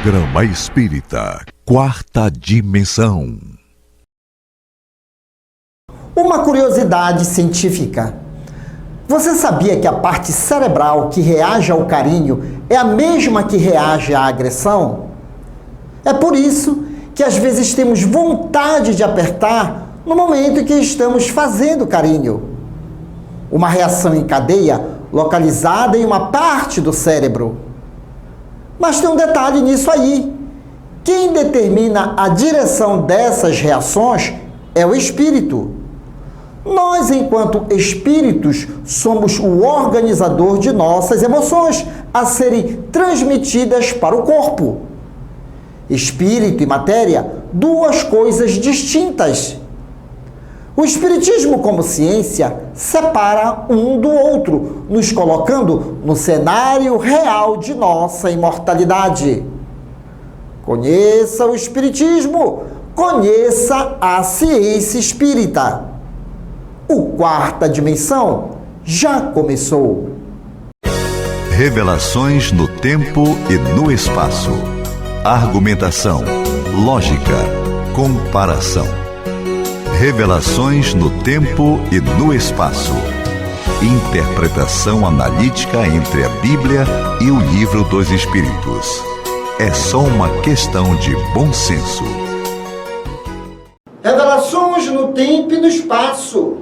Programa Espírita Quarta Dimensão. Uma curiosidade científica. Você sabia que a parte cerebral que reage ao carinho é a mesma que reage à agressão? É por isso que às vezes temos vontade de apertar no momento em que estamos fazendo carinho. Uma reação em cadeia localizada em uma parte do cérebro. Mas tem um detalhe nisso aí. Quem determina a direção dessas reações é o espírito. Nós, enquanto espíritos, somos o organizador de nossas emoções a serem transmitidas para o corpo. Espírito e matéria, duas coisas distintas. O Espiritismo, como ciência, separa um do outro, nos colocando no cenário real de nossa imortalidade. Conheça o Espiritismo, conheça a ciência espírita. O Quarta Dimensão já começou. Revelações no tempo e no espaço. Argumentação, lógica, comparação. Revelações no tempo e no espaço. Interpretação analítica entre a Bíblia e o Livro dos Espíritos. É só uma questão de bom senso. Revelações no tempo e no espaço.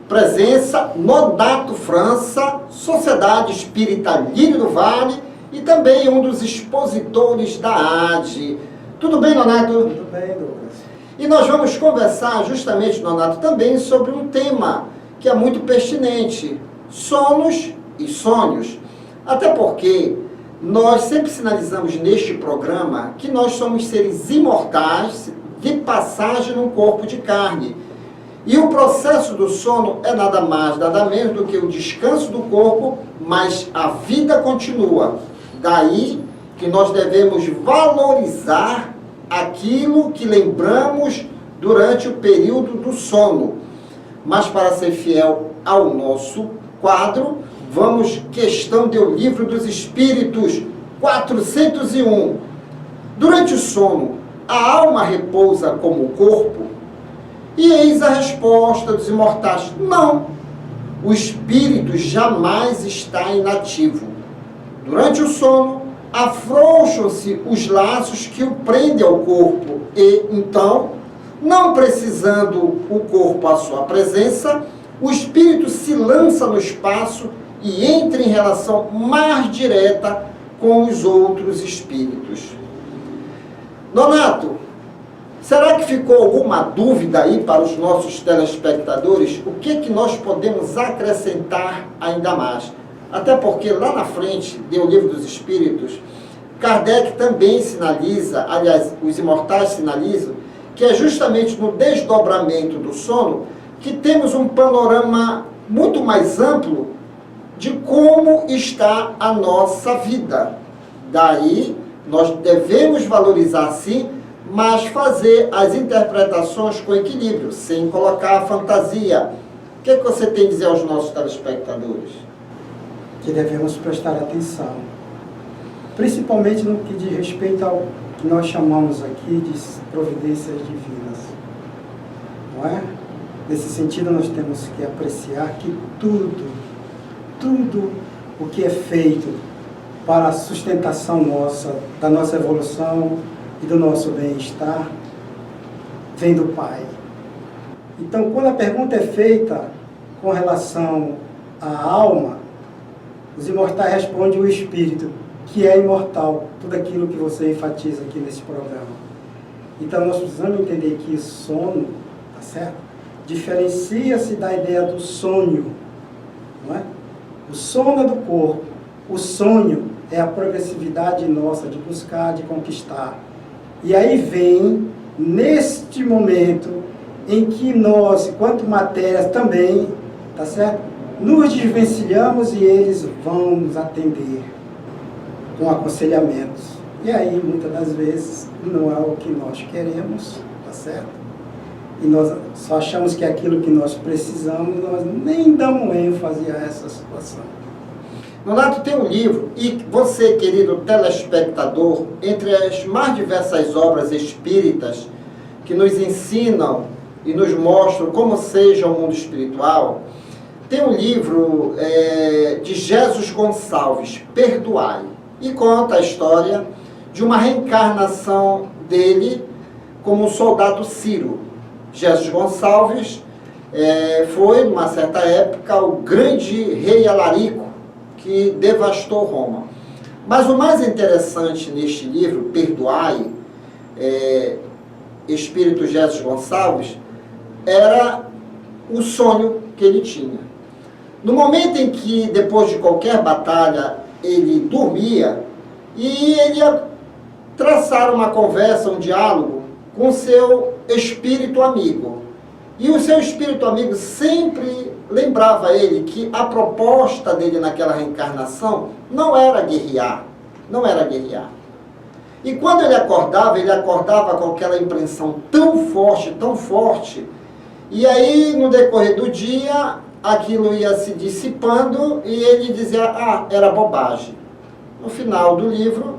Presença Nonato França, Sociedade Espírita Lírio do Vale e também um dos expositores da ADE. Tudo bem, Nonato? Tudo bem, Douglas. E nós vamos conversar justamente, Nonato, também sobre um tema que é muito pertinente: sonos e sonhos. Até porque nós sempre sinalizamos neste programa que nós somos seres imortais de passagem num corpo de carne. E o processo do sono é nada mais, nada menos do que o descanso do corpo, mas a vida continua. Daí que nós devemos valorizar aquilo que lembramos durante o período do sono. Mas para ser fiel ao nosso quadro, vamos questão do Livro dos Espíritos, 401. Durante o sono, a alma repousa como o corpo? E eis a resposta dos imortais: não. O espírito jamais está inativo. Durante o sono, afrouxam-se os laços que o prendem ao corpo e, então, não precisando o corpo à sua presença, o espírito se lança no espaço e entra em relação mais direta com os outros espíritos. Nonato, será que ficou alguma dúvida aí para os nossos telespectadores? O que nós podemos acrescentar ainda mais? Até porque lá na frente do Livro dos Espíritos, Kardec também sinaliza, aliás, os imortais sinalizam, que é justamente no desdobramento do sono que temos um panorama muito mais amplo de como está a nossa vida. Daí, nós devemos valorizar sim, mas fazer as interpretações com equilíbrio, sem colocar a fantasia. O que você tem a dizer aos nossos telespectadores? Que devemos prestar atenção, principalmente no que diz respeito ao que nós chamamos aqui de providências divinas. Não é? Nesse sentido, nós temos que apreciar que tudo o que é feito para a sustentação nossa, da nossa evolução e do nosso bem-estar, vem do Pai. Então, quando a pergunta é feita com relação à alma, os imortais respondem o espírito, que é imortal, tudo aquilo que você enfatiza aqui nesse programa. Então, nós precisamos entender que sono, tá certo? Diferencia-se da ideia do sonho, não é? O sono é do corpo, o sonho é a progressividade nossa de buscar, de conquistar. E aí vem, neste momento, em que nós, enquanto matéria também, tá certo? Nos desvencilhamos e eles vão nos atender com aconselhamentos. E aí, muitas das vezes, não é o que nós queremos, tá certo? E nós só achamos que aquilo que nós precisamos, nós nem damos ênfase a essa situação. Nonato tem um livro, e você, querido telespectador, entre as mais diversas obras espíritas que nos ensinam e nos mostram como seja o mundo espiritual, tem um livro de Jesus Gonçalves, Perdoai, e conta a história de uma reencarnação dele como um soldado sírio. Jesus Gonçalves foi, numa certa época, o grande rei Alarico, que devastou Roma. Mas o mais interessante neste livro, Perdoai, Espírito Jesus Gonçalves, era o sonho que ele tinha. No momento em que, depois de qualquer batalha, ele dormia, e ele ia traçar uma conversa, um diálogo com seu espírito amigo. E o seu espírito amigo sempre lembrava a ele que a proposta dele naquela reencarnação não era guerrear, não era guerrear. E quando ele acordava com aquela impressão tão forte, e aí no decorrer do dia aquilo ia se dissipando e ele dizia, era bobagem. No final do livro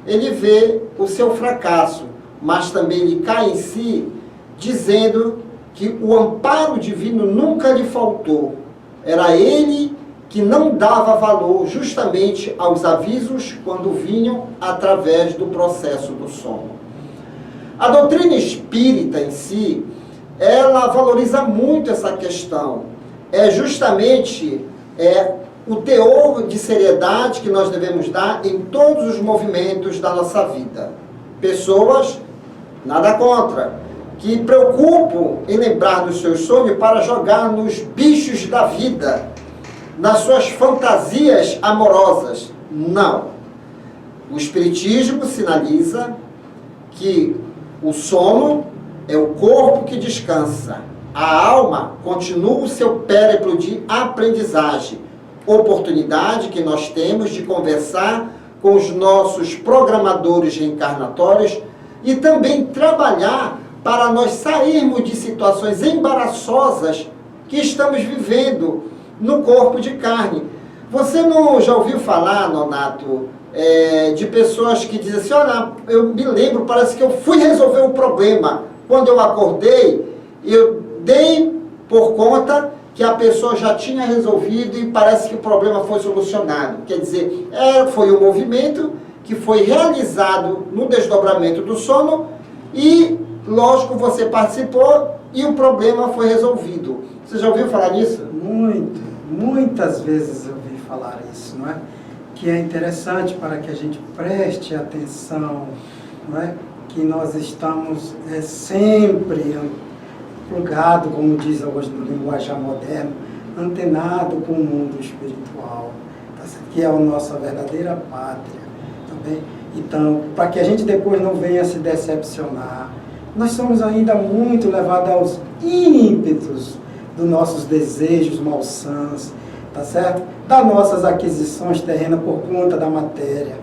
ele vê o seu fracasso, mas também ele cai em si dizendo que o amparo divino nunca lhe faltou. Era ele que não dava valor justamente aos avisos quando vinham através do processo do sono. A doutrina espírita em si, ela valoriza muito essa questão. É justamente o teor de seriedade que nós devemos dar em todos os movimentos da nossa vida. Pessoas, nada contra, que preocupam em lembrar dos seus sonhos para jogar nos bichos da vida, nas suas fantasias amorosas. Não. O Espiritismo sinaliza que o sono é o corpo que descansa. A alma continua o seu périplo de aprendizagem, oportunidade que nós temos de conversar com os nossos programadores reencarnatórios e também trabalhar para nós sairmos de situações embaraçosas que estamos vivendo no corpo de carne. Você não já ouviu falar, Nonato, de pessoas que dizem assim, olha, eu me lembro, parece que eu fui resolver um problema. Quando eu acordei, eu dei por conta que a pessoa já tinha resolvido e parece que o problema foi solucionado. Quer dizer, foi um movimento que foi realizado no desdobramento do sono e, lógico, você participou e o problema foi resolvido. Você já ouviu falar nisso? Muitas vezes eu ouvi falar isso, não é? Que é interessante para que a gente preste atenção, não é? Que nós estamos sempre plugado, como diz hoje no linguajar moderno, antenado com o mundo espiritual, que é a nossa verdadeira pátria. Também. Então, para que a gente depois não venha se decepcionar, nós somos ainda muito levados aos ímpetos dos nossos desejos malsãs, tá certo? Das nossas aquisições terrenas por conta da matéria.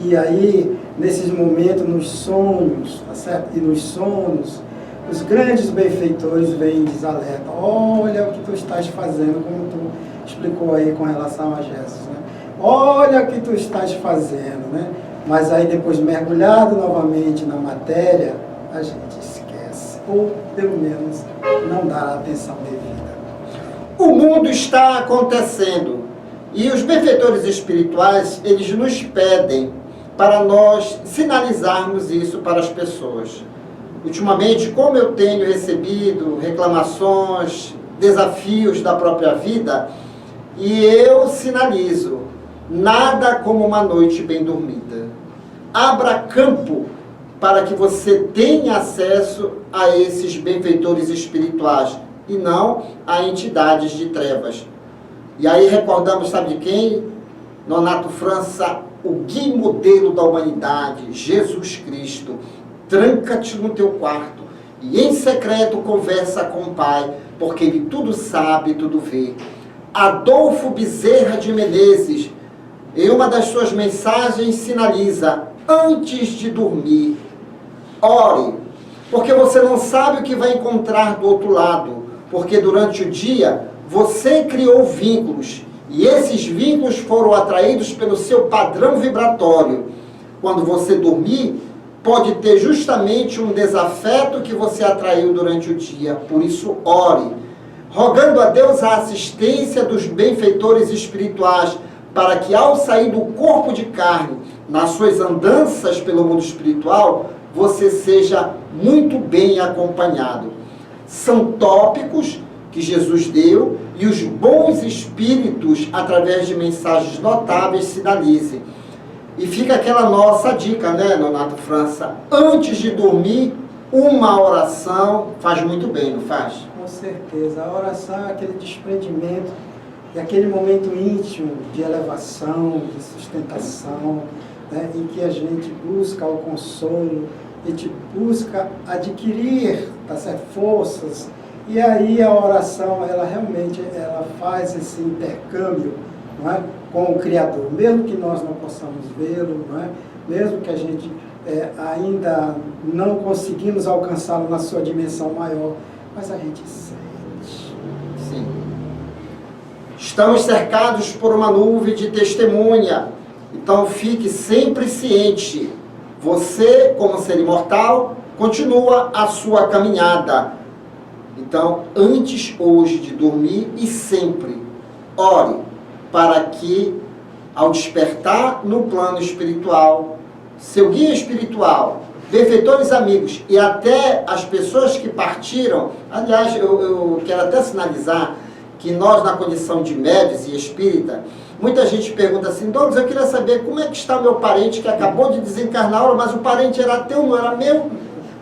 E aí, nesses momentos, nos sonhos, tá certo? E nos sonos, os grandes benfeitores vêm e desalertam. Olha o que tu estás fazendo, como tu explicou aí com relação a Jesus, né? Olha o que tu estás fazendo, né? Mas aí depois, mergulhado novamente na matéria, a gente esquece, ou pelo menos não dá a atenção devida. O mundo está acontecendo e os benfeitores espirituais, eles nos pedem para nós sinalizarmos isso para as pessoas. Ultimamente, como eu tenho recebido reclamações, desafios da própria vida, e eu sinalizo, nada como uma noite bem dormida. Abra campo para que você tenha acesso a esses benfeitores espirituais e não a entidades de trevas. E aí recordamos, sabe de quem? Nonato França, o guia modelo da humanidade, Jesus Cristo. Tranca-te no teu quarto e em secreto conversa com o Pai, porque Ele tudo sabe, tudo vê. Adolfo Bezerra de Menezes, em uma das suas mensagens, sinaliza, antes de dormir, ore, porque você não sabe o que vai encontrar do outro lado, porque durante o dia você criou vínculos E esses vínculos foram atraídos pelo seu padrão vibratório. Quando você dormir, pode ter justamente um desafeto que você atraiu durante o dia. Por isso, ore, rogando a Deus a assistência dos benfeitores espirituais, para que ao sair do corpo de carne, nas suas andanças pelo mundo espiritual, você seja muito bem acompanhado. São tópicos que Jesus deu e os bons espíritos, através de mensagens notáveis, sinalizem. E fica aquela nossa dica, né, Nonato França? Antes de dormir, uma oração faz muito bem, não faz? Com certeza. A oração é aquele desprendimento e aquele momento íntimo de elevação, de sustentação, né, em que a gente busca o consolo, a gente busca adquirir, tá certo, forças. E aí a oração, ela realmente faz esse intercâmbio, não é, com o Criador, mesmo que nós não possamos vê-lo, não é, mesmo que a gente ainda não conseguimos alcançá-lo na sua dimensão maior, mas a gente sente. Sim. Estamos cercados por uma nuvem de testemunha, então fique sempre ciente. Você, como ser imortal, continua a sua caminhada. Então, antes hoje de dormir e sempre, ore para que, ao despertar no plano espiritual, seu guia espiritual, benfeitores amigos e até as pessoas que partiram, aliás, eu quero até sinalizar que nós, na condição de médios e espírita, muita gente pergunta assim: Douglas, eu queria saber como é que está meu parente que acabou de desencarnar, mas o parente era teu, não era meu?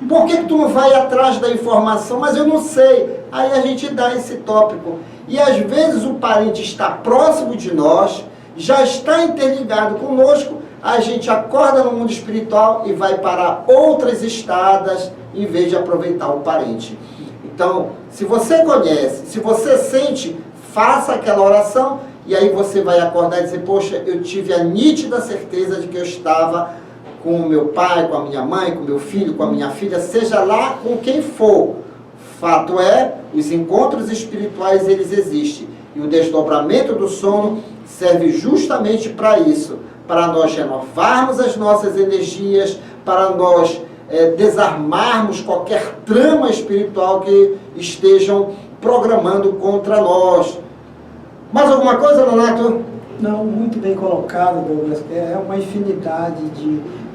Por que tu não vai atrás da informação? Mas eu não sei. Aí a gente dá esse tópico. E às vezes o parente está próximo de nós, já está interligado conosco, a gente acorda no mundo espiritual e vai para outras estradas em vez de aproveitar o parente. Então, se você conhece, se você sente, faça aquela oração e aí você vai acordar e dizer: poxa, eu tive a nítida certeza de que eu estava com o meu pai, com a minha mãe, com o meu filho, com a minha filha, seja lá com quem for. Fato é, os encontros espirituais, eles existem. E o desdobramento do sono serve justamente para isso, para nós renovarmos as nossas energias, para nós desarmarmos qualquer trama espiritual que estejam programando contra nós. Mais alguma coisa, Nonato? Não, muito bem colocado, Douglas. É uma infinidade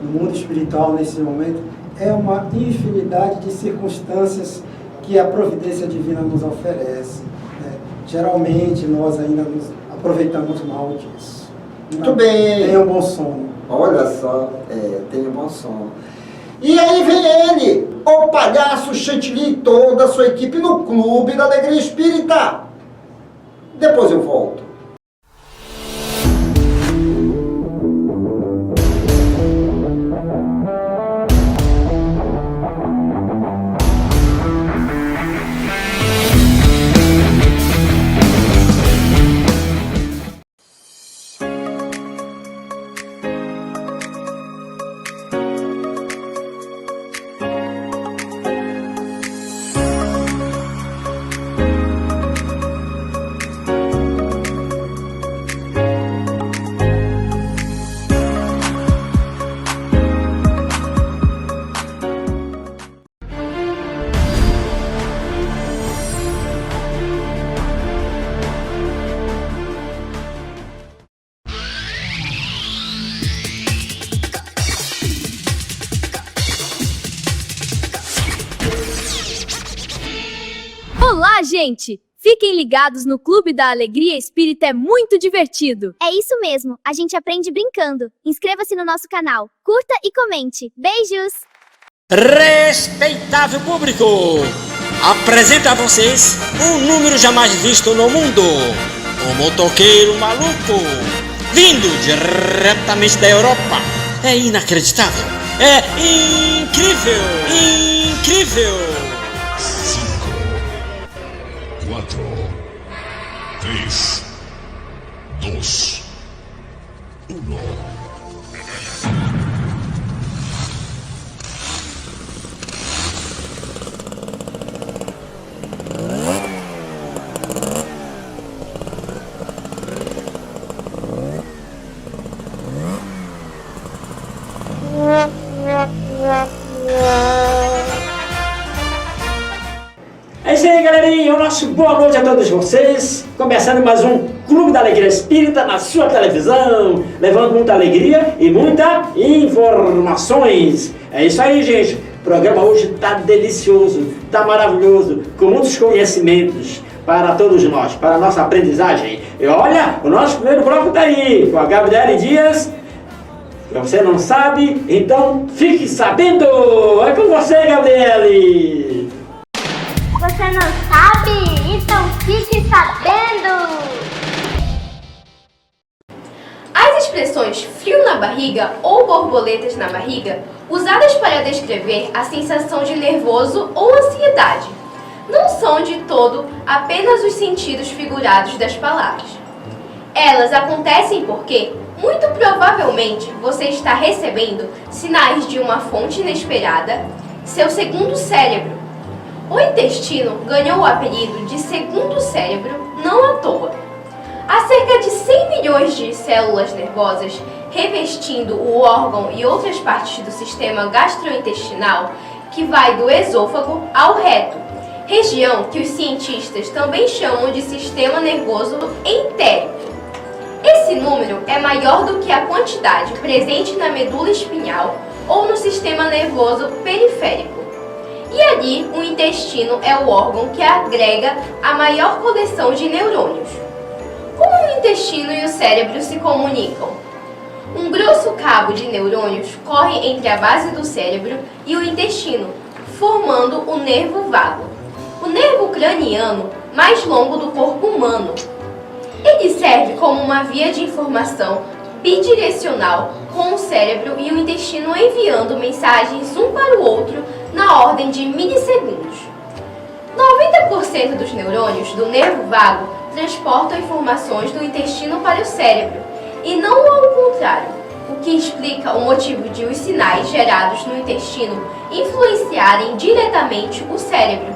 no mundo espiritual nesse momento, é uma infinidade de circunstâncias que a providência divina nos oferece, né? Geralmente nós ainda nos aproveitamos mal disso. Muito bem. Tenha um bom sono. Olha só, tenha um bom sono. E aí vem ele, o palhaço Chantilly e toda a sua equipe no Clube da Alegria Espírita. Depois eu volto. Olá, gente! Fiquem ligados no Clube da Alegria Espírita, é muito divertido! É isso mesmo, a gente aprende brincando. Inscreva-se no nosso canal, curta e comente. Beijos! Respeitável público, apresento a vocês um número jamais visto no mundo. O motoqueiro maluco, vindo diretamente da Europa. É inacreditável, é incrível, incrível. 4, 3, 2, 1. isso aí, galerinha. O nosso boa noite a todos vocês. Começando mais um Clube da Alegria Espírita na sua televisão, levando muita alegria e muita informações. É isso aí, gente. O programa hoje tá delicioso, tá maravilhoso, com muitos conhecimentos para todos nós, para a nossa aprendizagem. E olha, o nosso primeiro bloco tá aí, com a Gabriele Dias. Você não sabe? Então fique sabendo! É com você, Gabriele! Você não sabe? Então fique sabendo! As expressões frio na barriga ou borboletas na barriga, usadas para descrever a sensação de nervoso ou ansiedade, não são de todo apenas os sentidos figurados das palavras. Elas acontecem porque, muito provavelmente, você está recebendo sinais de uma fonte inesperada, seu segundo cérebro. O intestino ganhou o apelido de segundo cérebro não à toa. Há cerca de 100 milhões de células nervosas revestindo o órgão e outras partes do sistema gastrointestinal que vai do esôfago ao reto, região que os cientistas também chamam de sistema nervoso entérico. Esse número é maior do que a quantidade presente na medula espinhal ou no sistema nervoso periférico. E ali, o intestino é o órgão que agrega a maior coleção de neurônios. Como o intestino e o cérebro se comunicam? Um grosso cabo de neurônios corre entre a base do cérebro e o intestino, formando o nervo vago, o nervo craniano mais longo do corpo humano. Ele serve como uma via de informação bidirecional, com o cérebro e o intestino enviando mensagens um para o outro na ordem de milissegundos. 90% dos neurônios do nervo vago transportam informações do intestino para o cérebro, e não ao contrário, o que explica o motivo de os sinais gerados no intestino influenciarem diretamente o cérebro.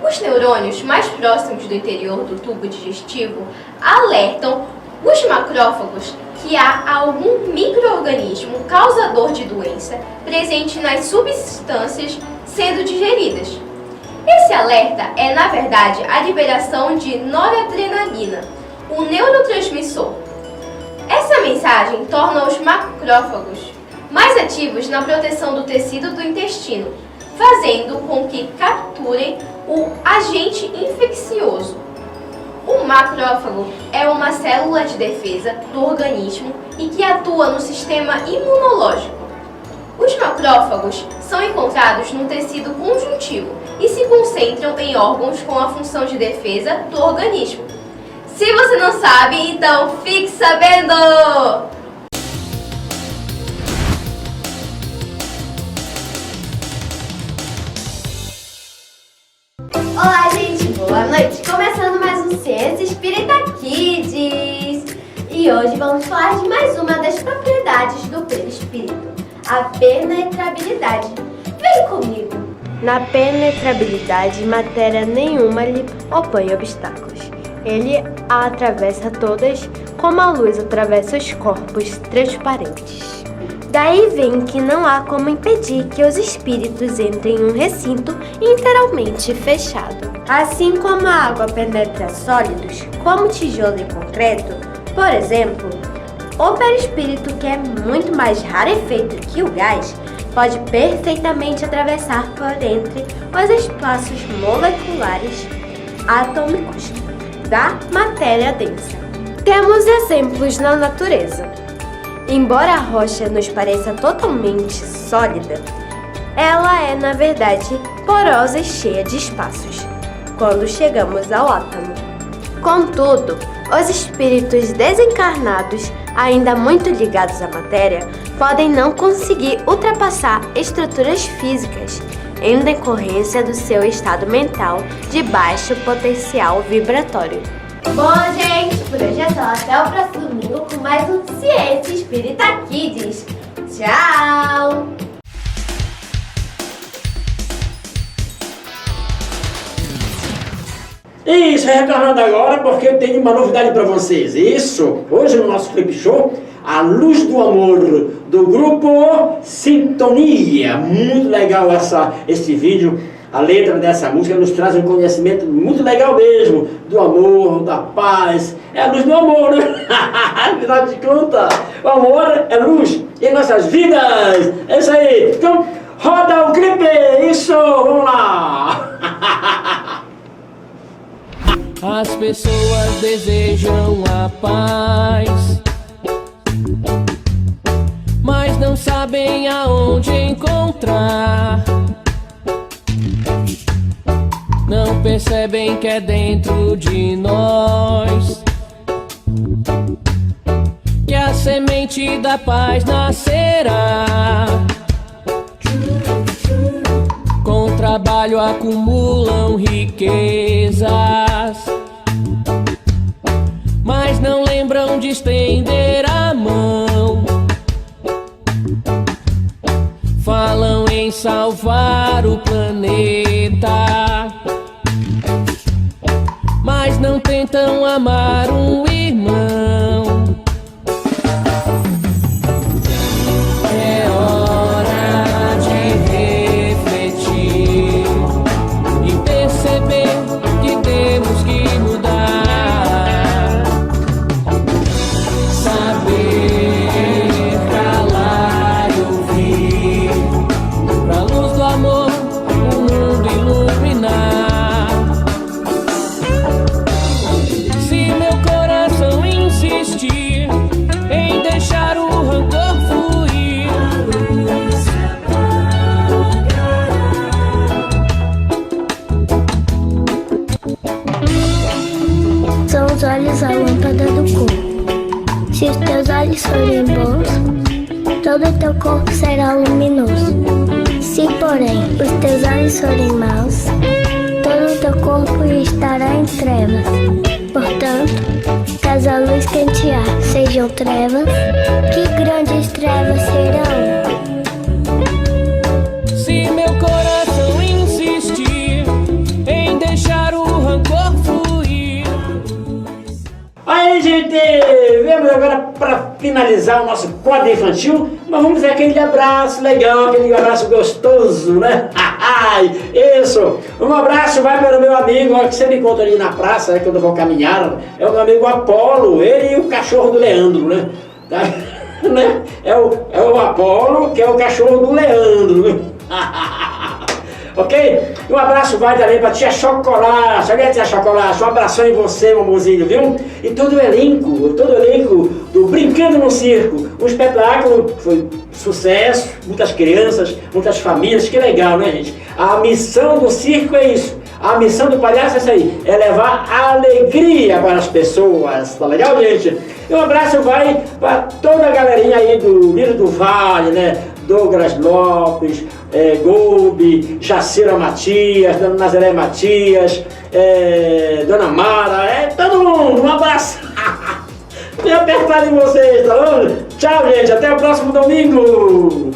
Os neurônios mais próximos do interior do tubo digestivo alertam os macrófagos que há algum micro-organismo causador de doença presente nas substâncias sendo digeridas. Esse alerta é, na verdade, a liberação de noradrenalina, o neurotransmissor. Essa mensagem torna os macrófagos mais ativos na proteção do tecido do intestino, fazendo com que capturem o agente infeccioso. O macrófago é uma célula de defesa do organismo e que atua no sistema imunológico. Os macrófagos são encontrados no tecido conjuntivo e se concentram em órgãos com a função de defesa do organismo. Se você não sabe, então fique sabendo! Olá, gente! Boa noite! Começando mais um Ciência Espírita Kids! E hoje vamos falar de mais uma das propriedades do perispírito, a penetrabilidade. Vem comigo! Na penetrabilidade, matéria nenhuma lhe opõe obstáculos. Ele a atravessa todas como a luz atravessa os corpos transparentes. Daí vem que não há como impedir que os espíritos entrem em um recinto inteiramente fechado. Assim como a água penetra sólidos, como tijolo e concreto, por exemplo, o perispírito, que é muito mais rarefeito que o gás, pode perfeitamente atravessar por entre os espaços moleculares atômicos da matéria densa. Temos exemplos na natureza. Embora a rocha nos pareça totalmente sólida, ela é, na verdade, porosa e cheia de espaços, quando chegamos ao átomo. Contudo, os espíritos desencarnados, ainda muito ligados à matéria, podem não conseguir ultrapassar estruturas físicas, em decorrência do seu estado mental de baixo potencial vibratório. Bom, gente, por hoje é só. Até o próximo domingo com mais um Ciência Espírita Kids. Tchau! Isso, retornando agora porque eu tenho uma novidade para vocês. Isso, hoje no nosso Clip Show, A Luz do Amor, do grupo Sintonia. Muito legal esse vídeo A letra dessa música nos traz um conhecimento muito legal mesmo, do amor, da paz. É a luz do amor, né? Afinal de contas, o amor é luz em nossas vidas. É isso aí. Então, roda o clipe. Isso, vamos lá. As pessoas desejam a paz, mas não sabem aonde encontrar. Não percebem que é dentro de nós que a semente da paz nascerá. Com trabalho acumulam riquezas, mas não lembram de estender a mão. Falam em salvar o planeta, mas não tentam amar um irmão. É hora de refletir e perceber que temos que mudar. Saber calar e ouvir, pra luz do amor o mundo iluminar. Se meu coração insistir em deixar o rancor fluir, são os olhos a lâmpada do corpo. Se os teus olhos forem bons, todo o teu corpo será luminoso. Se, porém, os teus olhos forem maus, todo o teu corpo estará em trevas. Portanto, caso a luz que em ti há sejam trevas, que grandes trevas serão? se meu coração insistir em deixar o rancor fluir. Aí, gente, vamos agora para finalizar o nosso quadro infantil. Nós vamos fazer aquele abraço legal, aquele abraço gostoso, né? Isso! Um abraço vai para o meu amigo, ó, que você me encontra ali na praça, quando eu vou caminhar. É o meu amigo Apolo, ele e o cachorro do Leandro, né? Tá? Né? É o Apolo, que é o cachorro do Leandro, né? Ok? E um abraço vai também pra tia Chocolate. Olha a tia Chocolate, um abração em você, meu amorzinho, viu? E todo o elenco do Brincando no Circo. Um espetáculo que foi sucesso, muitas crianças, muitas famílias, que legal, né, gente? A missão do circo é isso. A missão do palhaço é isso aí, é levar alegria para as pessoas, tá legal, gente? E um abraço vai para toda a galerinha aí do Lírio do Vale, né? Douglas Lopes, Golbe, Jacira Matias, Dona Nazaré Matias, Dona Mara, todo mundo, um abraço! Bem apertado em vocês, tá bom? Tchau, gente, até o próximo domingo!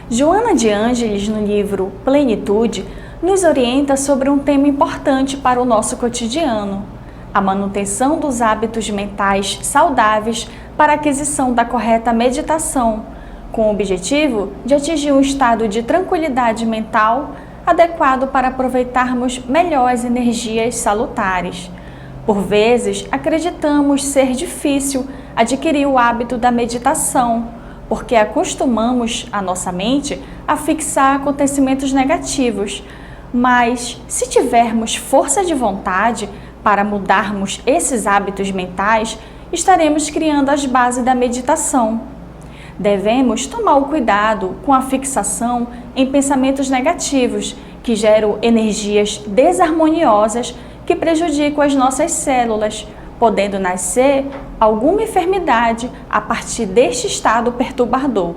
Joana de Ângeles, no livro Plenitude, nos orienta sobre um tema importante para o nosso cotidiano: a manutenção dos hábitos mentais saudáveis para a aquisição da correta meditação, com o objetivo de atingir um estado de tranquilidade mental adequado para aproveitarmos melhor as energias salutares. Por vezes, acreditamos ser difícil adquirir o hábito da meditação, porque acostumamos a nossa mente a fixar acontecimentos negativos. Mas, se tivermos força de vontade para mudarmos esses hábitos mentais, estaremos criando as bases da meditação. Devemos tomar o cuidado com a fixação em pensamentos negativos, que geram energias desarmoniosas que prejudicam as nossas células, podendo nascer alguma enfermidade a partir deste estado perturbador.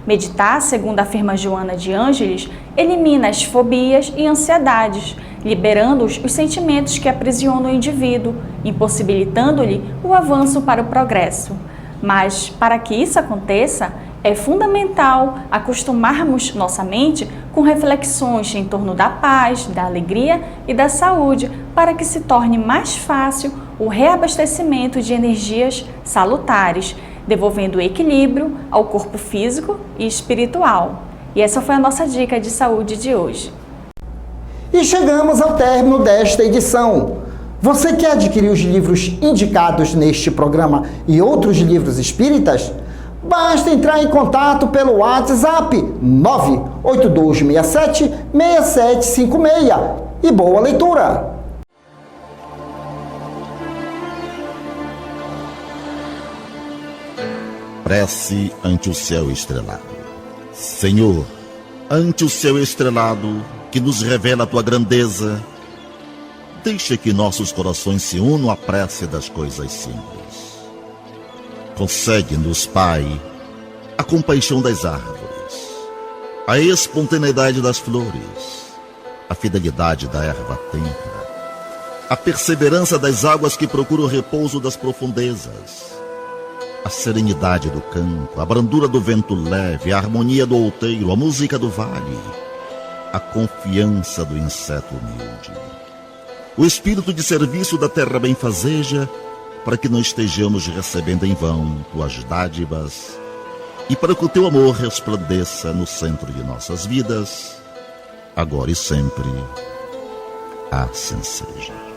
Meditar, segundo afirma Joana de Ângeles, elimina as fobias e ansiedades, liberando os sentimentos que aprisionam o indivíduo, impossibilitando-lhe o avanço para o progresso. Mas, para que isso aconteça, é fundamental acostumarmos nossa mente com reflexões em torno da paz, da alegria e da saúde, para que se torne mais fácil o reabastecimento de energias salutares, devolvendo equilíbrio ao corpo físico e espiritual. E essa foi a nossa dica de saúde de hoje. E chegamos ao término desta edição. Você quer adquirir os livros indicados neste programa e outros livros espíritas? Basta entrar em contato pelo WhatsApp 98267-6756. E boa leitura! Prece ante o céu estrelado. Senhor, ante o céu estrelado, que nos revela a tua grandeza, deixa que nossos corações se unam à prece das coisas simples. Concede-nos, Pai, a compaixão das árvores, a espontaneidade das flores, a fidelidade da erva tenra, a perseverança das águas que procuram o repouso das profundezas, a serenidade do campo, a brandura do vento leve, a harmonia do outeiro, a música do vale, a confiança do inseto humilde, o espírito de serviço da terra benfazeja, para que não estejamos recebendo em vão tuas dádivas e para que o teu amor resplandeça no centro de nossas vidas, agora e sempre. Assim seja.